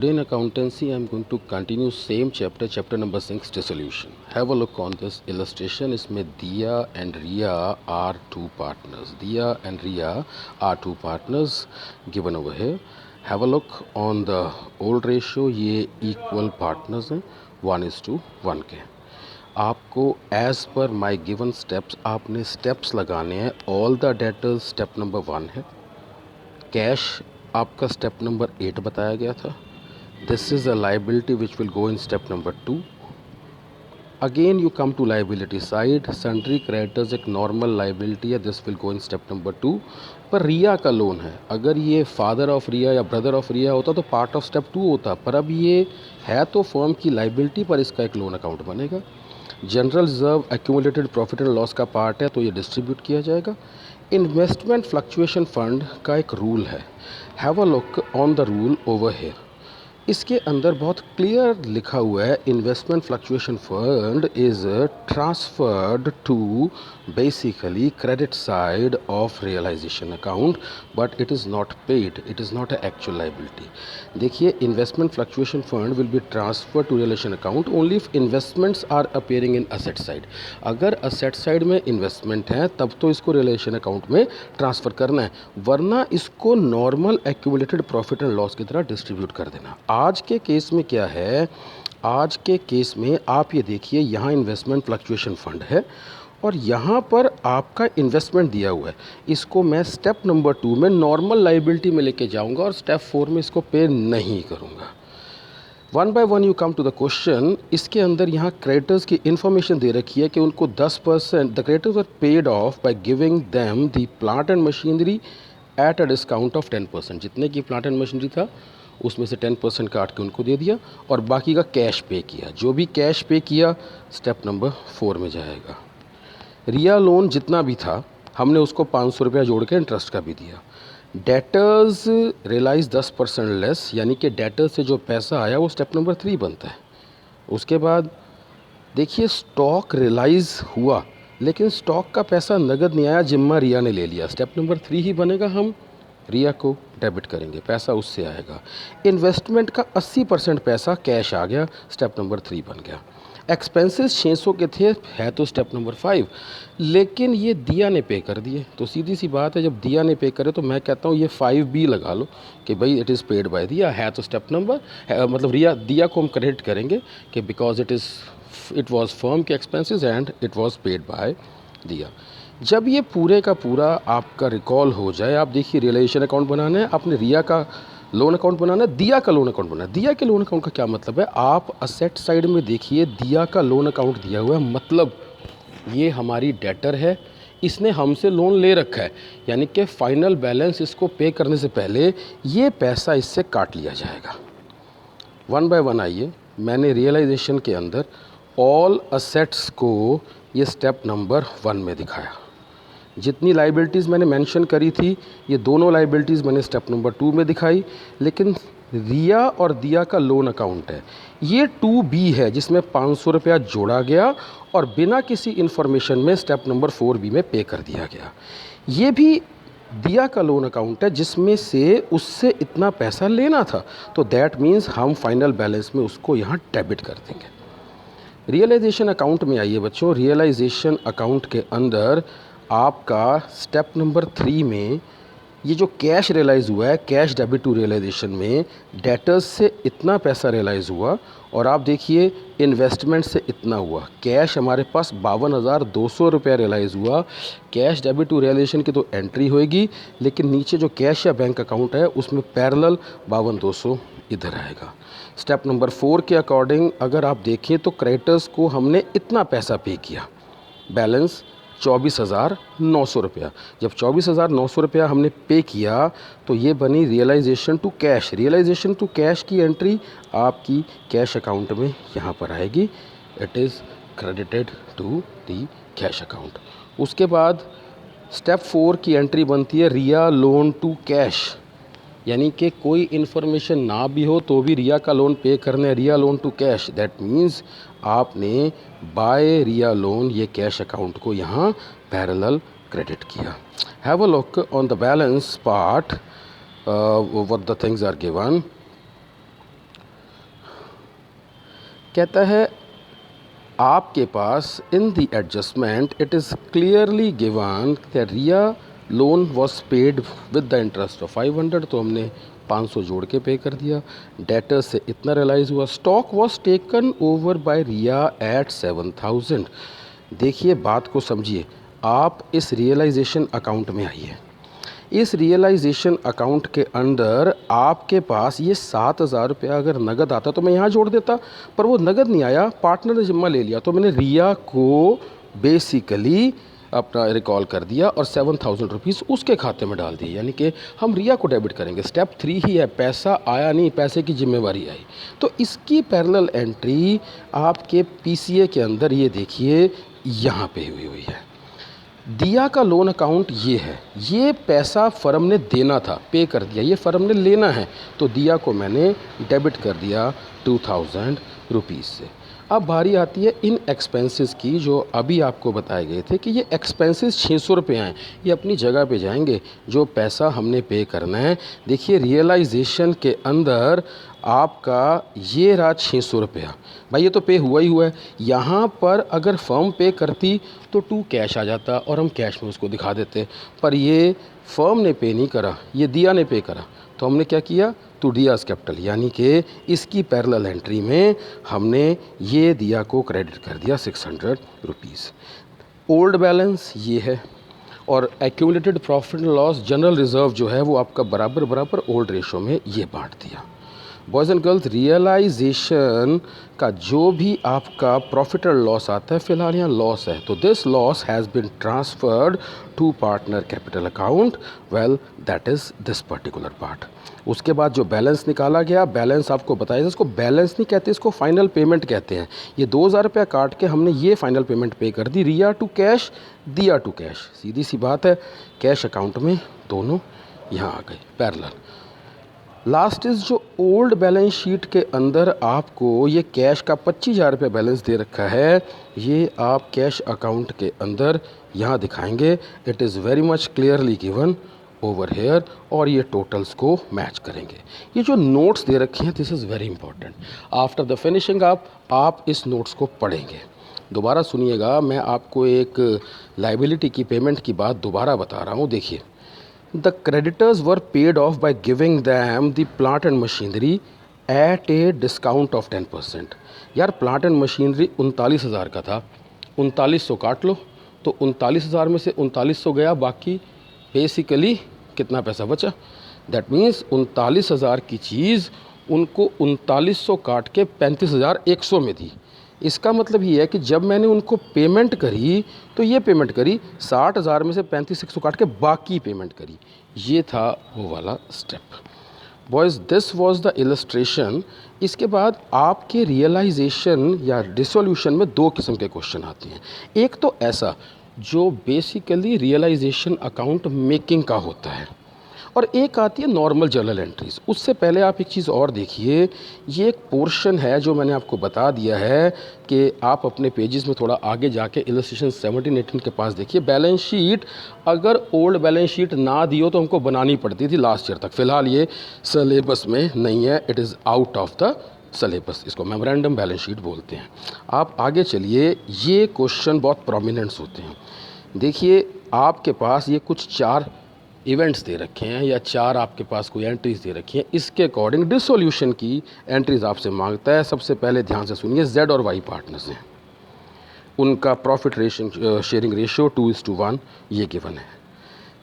Today in accountancy, I'm going to continue same chapter, chapter number 6, dissolution. Have a look on this illustration. इसमें दिया and Riya are two partners. Diya and Riya are two partners given over here. Have a look on the old ratio. ये equal partners हैं, 1:1 के. आपको as per माई given steps आपने steps लगाने हैं. All the debtors step number 1 है. Cash आपका step number 8 बताया गया था. This is a liability which will go in step number 2. Again you come to liability side. Sundry creditors एक normal liability है. This will go in step number 2. पर रिया का loan है. अगर ये फादर ऑफ रिया या ब्रदर ऑफ रिया होता तो पार्ट ऑफ स्टेप 2 होता. पर अब ये है तो फर्म की लाइबिलिटी, पर इसका एक लोन अकाउंट बनेगा. General reserve accumulated profit and loss का पार्ट है तो ये डिस्ट्रीब्यूट किया जाएगा. इन्वेस्टमेंट फ्लक्चुएशन फंड का एक रूल है. Have a look on the rule over here. इसके अंदर बहुत क्लियर लिखा हुआ है, investment fluctuation fund is transferred to basically credit side of realisation account, but it is not paid, it is not a actual liability. देखिए, investment fluctuation fund will be transfer to realisation account only if investments are appearing in asset side. अगर asset side में investment है तब तो इसको realisation account में transfer करना है, वरना इसको normal accumulated profit and loss की तरह डिस्ट्रीब्यूट कर देना. आज के केस में क्या है, आज के केस में आप ये देखिए, यहाँ इन्वेस्टमेंट फ्लक्चुएशन फंड है और यहाँ पर आपका इन्वेस्टमेंट दिया हुआ है. इसको मैं स्टेप नंबर 2 में नॉर्मल लाइबिलिटी में लेके जाऊँगा और स्टेप 4 में इसको पे नहीं करूँगा. One by one you come to the question. इसके अंदर यहाँ क्रेडिटर्स की इन्फॉर्मेशन दे रखी है कि उनको 10%, the creditors are paid off by giving them the plant and machinery at a discount of 10%. जितने की प्लांट एंड मशीनरी था उसमें से 10% काट के उनको दे दिया और बाकी का कैश पे किया. जो भी कैश पे किया स्टेप नंबर 4 में जाएगा. रिया लोन जितना भी था हमने उसको 500 रुपया जोड़ के इंटरेस्ट का भी दिया. डेटर्स रियलाइज 10% लेस, यानी कि डेटर्स से जो पैसा आया वो स्टेप नंबर 3 बनता है. उसके बाद देखिए, स्टॉक रियलाइज हुआ लेकिन स्टॉक का पैसा नगद नहीं आया, जिम्मा रिया ने ले लिया. स्टेप नंबर 3 ही बनेगा. हम रिया को डेबिट करेंगे, पैसा उससे आएगा. इन्वेस्टमेंट का 80% पैसा कैश आ गया, स्टेप नंबर 3 बन गया. एक्सपेंसेस 600 के थे, है तो स्टेप नंबर 5, लेकिन ये दिया ने पे कर दिए. तो सीधी सी बात है, जब दिया ने पे करे तो मैं कहता हूँ ये 5B लगा लो कि भाई इट इज़ पेड बाय दिया. है तो स्टेप नंबर मतलब रिया, दिया को हम क्रेडिट करेंगे कि बिकॉज इट वॉज फर्म के expenses and it was paid by दिया. जब ये पूरे का पूरा आपका रिकॉल हो जाए, आप देखिए रियलाइजेशन अकाउंट बनाना है, आपने रिया का लोन अकाउंट बनाना है, दिया का लोन अकाउंट बनाना है. दिया के लोन अकाउंट का क्या मतलब है, आप असेट साइड में देखिए दिया का लोन अकाउंट दिया हुआ है, मतलब ये हमारी डेटर है, इसने हमसे लोन ले रखा है, यानी कि फाइनल बैलेंस इसको पे करने से पहले ये पैसा इससे काट लिया जाएगा. वन बाय वन आइए, मैंने रियलाइजेशन के अंदर ऑल असेट्स को ये स्टेप नंबर 1 में दिखाया. जितनी लाइबिलिटीज़ मैंने मेंशन करी थी ये दोनों लाइबिलिटीज़ मैंने स्टेप नंबर 2 में दिखाई. लेकिन रिया और दिया का लोन अकाउंट है, ये 2B है जिसमें 500 रुपया जोड़ा गया और बिना किसी इन्फॉर्मेशन में स्टेप नंबर 4B में पे कर दिया गया. ये भी दिया का लोन अकाउंट है जिसमें से उससे इतना पैसा लेना था, तो दैट मीन्स हम फाइनल बैलेंस में उसको यहाँ डेबिट कर देंगे. रियलाइजेशन अकाउंट में आइए बच्चों. रियलाइजेशन अकाउंट के अंदर आपका स्टेप नंबर 3 में ये जो कैश रियलाइज़ हुआ है, कैश डेबिट टू रियलाइजेशन में डेटर्स से इतना पैसा रियलाइज़ हुआ और आप देखिए इन्वेस्टमेंट से इतना हुआ. कैश हमारे पास 52,200 रुपया रियलाइज़ हुआ. कैश डेबिट टू रियलाइजेशन की तो एंट्री होएगी, लेकिन नीचे जो कैश या बैंक अकाउंट है उसमें पैरेलल 52,200 इधर आएगा. स्टेप नंबर 4 के अकॉर्डिंग अगर आप देखें तो क्रेडिटर्स को हमने इतना पैसा पे किया, बैलेंस 24,900 रुपया. जब 24,900 रुपया हमने पे किया तो ये बनी realisation to cash. Realisation to cash की एंट्री आपकी कैश अकाउंट में यहाँ पर आएगी. It is credited to the cash account. उसके बाद स्टेप 4 की एंट्री बनती है रिया लोन टू कैश, यानी कि कोई इन्फॉर्मेशन ना भी हो तो भी रिया का लोन पे करना है, Riya loan to cash. That means आपने बाय रिया लोन ये कैश अकाउंट को यहाँ पैरेलल क्रेडिट किया. Have a look on the balance part what the things are given. कहता है आपके पास in the adjustment it is clearly given that Riya loan was paid with the interest of 500, तो हमने 500 जोड़ के पे कर दिया। डेटर से इतना रियलाइज़ हुआ। Stock was taken over by Riya at 7000। देखिए बात को समझिए, आप इस रियलाइजेशन अकाउंट में आइए। इस रियलाइजेशन अकाउंट के अंदर आपके पास ये 7000 रुपया अगर नगद आता तो मैं यहाँ जोड़ देता, पर वो नगद नहीं आया, पार्टनर ने जिम्मा ले लिया, तो मैंने रिया को बेसिकली अपना रिकॉल कर दिया और 7000 रुपीज़ उसके खाते में डाल दिए, यानी कि हम रिया को डेबिट करेंगे। स्टेप 3 ही है, पैसा आया नहीं, पैसे की जिम्मेवारी आई। तो इसकी पैरेलल एंट्री आपके पीसीए के अंदर ये देखिए यहाँ पे हुई हुई है। दिया का लोन अकाउंट ये है, ये पैसा फर्म ने देना था, पे कर दिया, ये फर्म ने लेना है, तो दिया को मैंने डेबिट कर दिया 2000 रुपीज़ से। अब बारी आती है इन एक्सपेंसेस की, जो अभी आपको बताए गए थे कि ये एक्सपेंसेस 600 रुपये हैं, ये अपनी जगह पे जाएंगे, जो पैसा हमने पे करना है। देखिए रियलाइजेशन के अंदर आपका ये रहा 600 रुपया, भाई ये तो पे हुआ ही हुआ है। यहाँ पर अगर फर्म पे करती तो टू कैश आ जाता और हम कैश में उसको दिखा देते, पर ये फर्म ने पे नहीं करा, ये दिया ने पे करा, तो हमने क्या किया, टू दियाज कैपिटल, यानी कि इसकी पैरेलल एंट्री में हमने ये दिया को क्रेडिट कर दिया 600 रुपीज़। ओल्ड बैलेंस ये है, और accumulated profit and loss general reserve जो है वो आपका बराबर बराबर ओल्ड रेशो में ये बांट दिया। बॉयज़ एंड गर्ल्स, रियलाइजेशन का जो भी आपका प्रॉफिट और लॉस आता है, फ़िलहाल यहाँ लॉस है, तो this loss has been transferred to partner capital account, well that is this particular part. उसके बाद जो बैलेंस निकाला गया, बैलेंस आपको बताया, इसको बैलेंस नहीं कहते, इसको फाइनल पेमेंट कहते हैं। ये 2000 रुपया काट के हमने ये फाइनल पेमेंट पे कर दी, रिया टू कैश, दिया टू कैश, सीधी सी बात है, कैश अकाउंट में दोनों यहाँ आ गए पैरेलल। लास्ट इज़ जो ओल्ड बैलेंस शीट के अंदर आपको ये कैश का 25,000 रुपये बैलेंस दे रखा है, ये आप कैश अकाउंट के अंदर यहाँ दिखाएंगे। It is very much clearly given over here, और ये टोटल्स को मैच करेंगे। ये जो नोट्स दे रखे हैं, this is very important. After the finishing आप इस नोट्स को पढ़ेंगे। दोबारा सुनिएगा, मैं आपको एक लाइबिलिटी की पेमेंट की बात दोबारा बता रहा हूँ। देखिए, The creditors were paid off by giving them the plant and machinery at a discount of 10%। यार प्लांट एंड मशीनरी 39,000 का था, 3900 काट लो, तो 39,000 में से 3900 गया, बाकी बेसिकली कितना पैसा बचा, दैट मीन्स 39,000 की चीज़ उनको 3900 काट के 35,100 में दी। इसका मतलब ये है कि जब मैंने उनको पेमेंट करी तो ये पेमेंट करी 60,000 में से 35,100 काट के बाकी पेमेंट करी। ये था वो वाला step. Boys, this was the illustration. इसके बाद आपके रियलाइजेशन या डिसोल्यूशन में दो किस्म के क्वेश्चन आते हैं। एक तो ऐसा जो बेसिकली रियलाइजेशन अकाउंट मेकिंग का होता है, और एक आती है नॉर्मल जर्नल एंट्रीज़। उससे पहले आप एक चीज़ और देखिए, ये एक पोर्शन है जो मैंने आपको बता दिया है कि आप अपने पेजेस में थोड़ा आगे जाके इलस्ट्रेशन 17-18 के पास देखिए। बैलेंस शीट अगर ओल्ड बैलेंस शीट ना दी हो तो हमको बनानी पड़ती थी लास्ट ईयर तक, फ़िलहाल ये सिलेबस में नहीं है, it is out of the syllabus, इसको मेमोरेंडम बैलेंस शीट बोलते हैं। आप आगे चलिए, ये क्वेश्चन बहुत प्रोमिनेंट्स होते हैं। देखिए, आपके पास ये कुछ 4 इवेंट्स दे रखे हैं या 4 आपके पास कोई एंट्रीज़ दे रखी हैं, इसके अकॉर्डिंग डिसोल्यूशन की एंट्रीज़ आपसे मांगता है। सबसे पहले ध्यान से सुनिए, जेड और वाई पार्टनर्स हैं, उनका प्रॉफिट शेयरिंग रेशियो 2:1 ये गिवन है।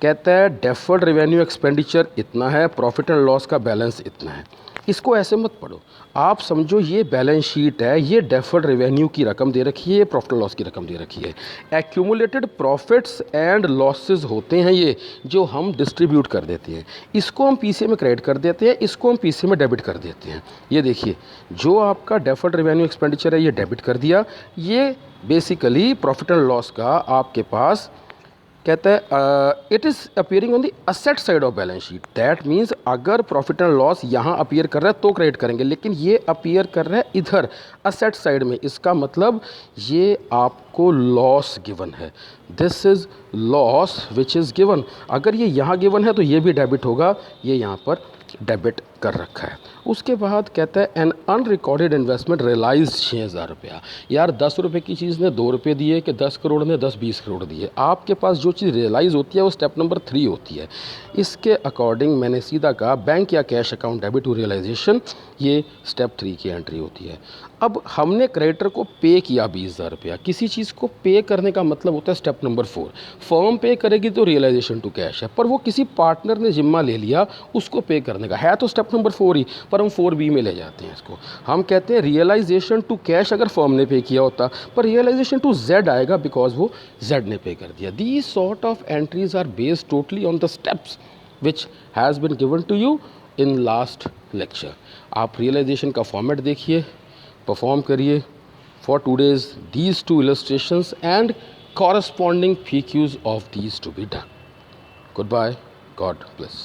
कहता है डेफर्ड रेवेन्यू एक्सपेंडिचर इतना है, प्रॉफिट एंड लॉस का बैलेंस इतना है। इसको ऐसे मत पढ़ो, आप समझो ये बैलेंस शीट है, ये डेफर्ड रेवेन्यू की रकम दे रखी है, ये प्रॉफिट लॉस की रकम दे रखी है। एक्यूमुलेटेड प्रॉफिट्स एंड लॉसेस होते हैं ये, जो हम डिस्ट्रीब्यूट कर देते हैं। इसको हम पीसीए में क्रेडिट कर देते हैं, इसको हम पीसीए में डेबिट कर देते हैं। ये देखिए, जो आपका डेफर्ड रेवेन्यू एक्सपेंडिचर है ये डेबिट कर दिया, ये बेसिकली प्रॉफिट एंड लॉस का आपके पास कहता है it is appearing on the asset side of balance sheet. That means अगर प्रॉफिट एंड लॉस यहाँ अपीयर कर रहा है तो क्रेडिट करेंगे, लेकिन ये अपीयर कर रहा है इधर असेट साइड में, इसका मतलब ये आपको लॉस गिवन है। This is loss which is given. अगर ये यहाँ गिवन है तो ये भी डेबिट होगा, ये यहाँ पर डेबिट कर रखा है। उसके बाद कहता है एन अनरिकॉर्डेड इन्वेस्टमेंट रियलाइज 6,000 रुपया। यार 10 रुपये की चीज़ ने 2 रुपये दिए कि 10 करोड़ ने 10-20 करोड़ दिए, आपके पास जो चीज़ रियलाइज़ होती है वो स्टेप नंबर 3 होती है। इसके अकॉर्डिंग मैंने सीधा कहा बैंक या cash account debit to realisation, ये स्टेप 3 की एंट्री होती है। अब हमने क्रेडिटर को पे किया 20,000 रुपया, किसी चीज़ को पे करने का मतलब होता है स्टेप नंबर 4। फर्म पे करेगी तो रियलाइजेशन टू कैश है, पर वो किसी पार्टनर ने जिम्मा ले लिया उसको पे करने का है, तो स्टेप नंबर 4 ही, पर हम 4B में ले जाते हैं इसको। हम कहते हैं रियलाइजेशन टू कैश अगर फर्म ने पे किया होता, पर रियलाइजेशन टू जेड आएगा बिकॉज वो जेड ने पे कर दिया। These sort of entries are based totally on the steps which has been given to you in last lecture. आप रियलाइजेशन का फॉर्मेट देखिए, परफॉर्म करिए for today's these two illustrations and corresponding PQs of these to be done. Goodbye. God bless.